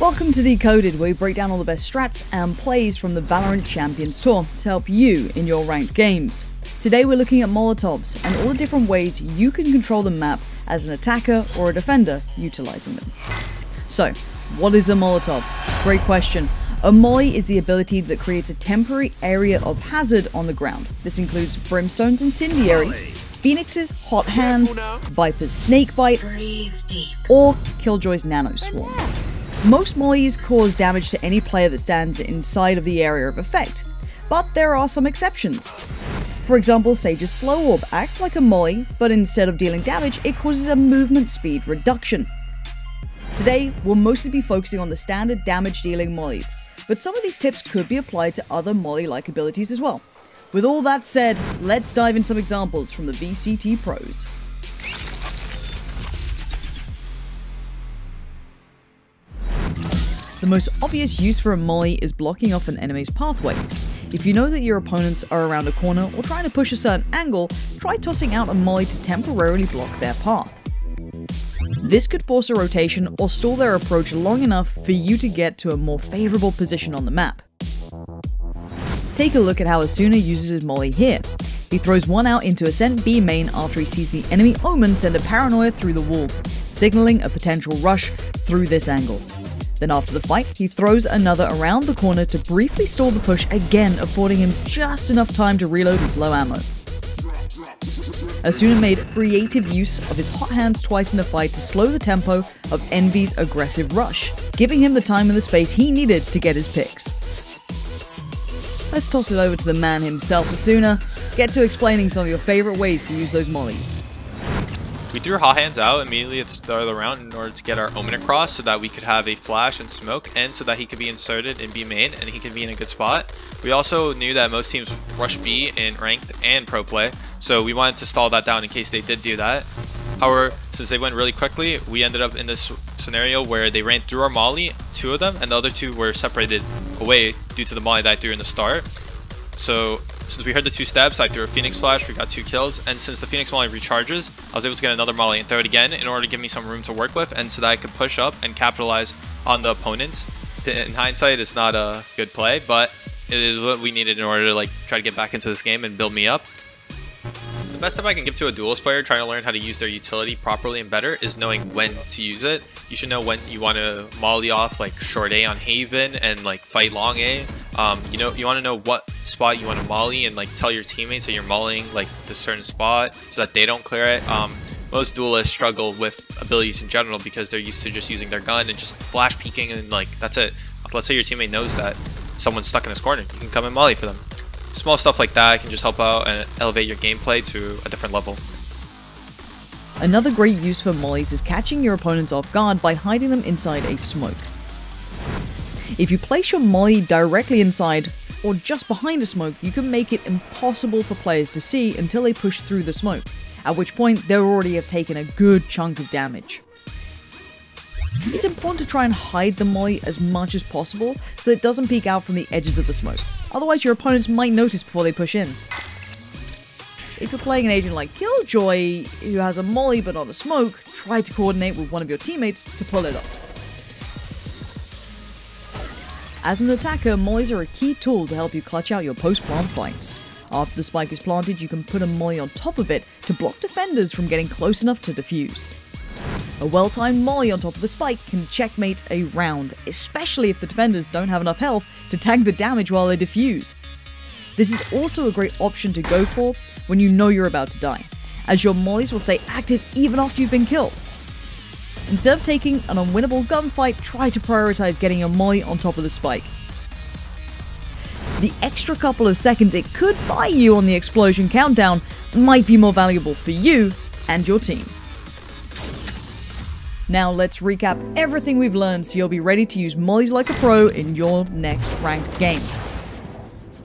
Welcome to Decoded, where we break down all the best strats and plays from the VALORANT Champions Tour to help you in your ranked games. Today we're looking at Molotovs and all the different ways you can control the map as an attacker or a defender utilizing them. So, what is a Molotov? Great question. A molly is the ability that creates a temporary area of hazard on the ground. This includes Brimstone's Incendiary, Phoenix's Hot Hands, Viper's Snakebite, or Killjoy's Nano Swarm. Most mollies cause damage to any player that stands inside of the area of effect, but there are some exceptions. For example, Sage's Slow Orb acts like a molly, but instead of dealing damage, it causes a movement speed reduction. Today, we'll mostly be focusing on the standard damage dealing mollies, but some of these tips could be applied to other molly-like abilities as well. With all that said, let's dive in some examples from the VCT pros. The most obvious use for a molly is blocking off an enemy's pathway. If you know that your opponents are around a corner or trying to push a certain angle, try tossing out a molly to temporarily block their path. This could force a rotation or stall their approach long enough for you to get to a more favourable position on the map. Take a look at how Asuna uses his molly here. He throws one out into Ascent B main after he sees the enemy Omen send a Paranoia through the wall, signalling a potential rush through this angle. Then after the fight, he throws another around the corner to briefly stall the push, again affording him just enough time to reload his low ammo. Asuna made creative use of his hot hands twice in a fight to slow the tempo of Envy's aggressive rush, giving him the time and the space he needed to get his picks. Let's toss it over to the man himself, Asuna. Get to explaining some of your favourite ways to use those mollies. We threw hot hands out immediately at the start of the round in order to get our Omen across so that we could have a flash and smoke, and so that he could be inserted in B main and he could be in a good spot. We also knew that most teams rush B in ranked and pro play, so we wanted to stall that down in case they did do that. However, since they went really quickly, we ended up in this scenario where they ran through our molly, two of them, and the other two were separated away due to the molly that I threw in the start. So since we heard the two steps, I threw a Phoenix Flash, we got 2 kills, and since the Phoenix molly recharges, I was able to get another molly and throw it again in order to give me some room to work with, and so that I could push up and capitalize on the opponent. In hindsight, it's not a good play, but it is what we needed in order to try to get back into this game and build me up. The best tip I can give to a duelist player trying to learn how to use their utility properly and better is knowing when to use it. You should know when you want to molly off short A on Haven and fight long A. You want to know what spot you want to molly and tell your teammates that you're mollying this certain spot so that they don't clear it. Most duelists struggle with abilities in general because they're used to just using their gun and just flash peeking and that's it. Let's say your teammate knows that someone's stuck in this corner, you can come and molly for them. Small stuff like that can just help out and elevate your gameplay to a different level. Another great use for mollies is catching your opponents off guard by hiding them inside a smoke. If you place your molly directly inside or just behind a smoke, you can make it impossible for players to see until they push through the smoke, at which point they already have taken a good chunk of damage. It's important to try and hide the molly as much as possible so that it doesn't peek out from the edges of the smoke, otherwise your opponents might notice before they push in. If you're playing an agent like Killjoy, who has a molly but not a smoke, try to coordinate with one of your teammates to pull it off. As an attacker, mollies are a key tool to help you clutch out your post-plant fights. After the spike is planted, you can put a molly on top of it to block defenders from getting close enough to defuse. A well-timed molly on top of the spike can checkmate a round, especially if the defenders don't have enough health to tank the damage while they defuse. This is also a great option to go for when you know you're about to die, as your mollies will stay active even after you've been killed. Instead of taking an unwinnable gunfight, try to prioritize getting your molly on top of the spike. The extra couple of seconds it could buy you on the explosion countdown might be more valuable for you and your team. Now let's recap everything we've learned so you'll be ready to use mollies like a pro in your next ranked game.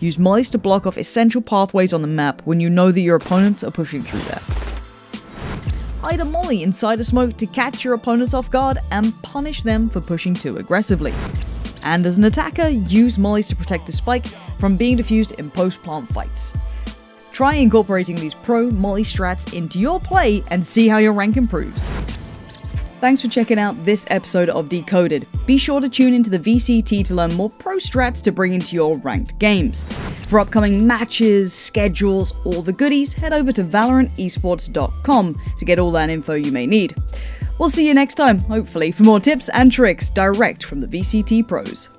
Use mollies to block off essential pathways on the map when you know that your opponents are pushing through there. Hide a molly inside a smoke to catch your opponents off guard and punish them for pushing too aggressively. And as an attacker, use mollies to protect the spike from being defused in post-plant fights. Try incorporating these pro molly strats into your play and see how your rank improves. Thanks for checking out this episode of Decoded. Be sure to tune into the VCT to learn more pro strats to bring into your ranked games. For upcoming matches, schedules, all the goodies, head over to ValorantEsports.com to get all that info you may need. We'll see you next time, hopefully, for more tips and tricks direct from the VCT pros.